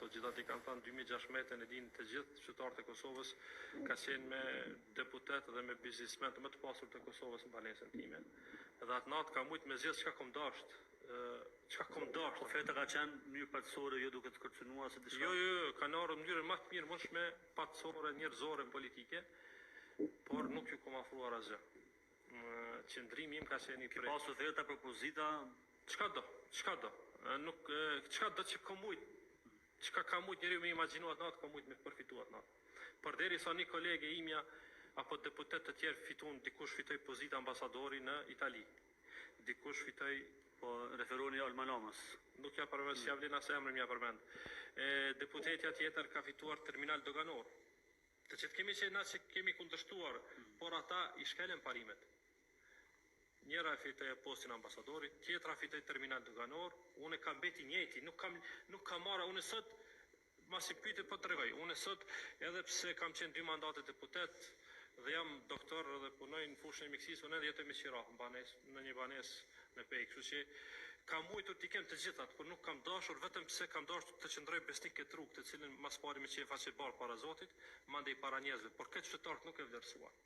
ato gjithat i kanë thënë 2016 e dinë të gjithë qytetarët e Kosovës, ka qenë me deputet dhe me biznismen të më të pasur të Kosovës në banesën time. Edhe atë natë ka mujtë me zgjedh çka kom dasht. Çka kom dasht. Oferta ka qenë mënyrë paqësore, jo duke të kërcënuar se diçka. Jo, kanë ardhur në mënyrë më të mirë, mundshme, paqësore, njerëzore politike, por nuk ju kom afruar asgjë. Qëndrimi im ka qenë i Ke pasur oferta, propozita, çka do. Nuk çka do që kom mujt. Çka ka mujt njeriu me imagjinuar natë, ka mujt me përfituar natë. Përderisa një kolege imja apo deputet të tjerë fituan, dikush fitoi pozitë ambasadori në Itali. Dikush fitoi, po referoni Almanomës. nuk ja përmend, si javlen as emrin ja përmend. Deputetja tjetër ka fituar terminal doganor. Të që kemi qenë na që kemi kundërshtuar, por ata i shkelen parimet. Njëra fitoi postin ambasadori, tjetra fitoi terminal doganor, unë kam mbeti njëjti, nuk kam marrë, unë sot masi pyetet po tregoj, unë sot edhe pse kam qenë 2 mandate deputet dhe jam doktor dhe punoj në fushën e mjekësisë, unë edhe jetoj me qira në një banesë me pej, kështu që kam mujtur t'i kem të gjithat, por nuk kam dashur vetëm pse kam dashur të qëndroj besnik këtë rrugë, të cilën mas pari me qenë faqe barë para Zotit, mandej para njerëzve, por këtë qytetarët nuk e vlerësuan.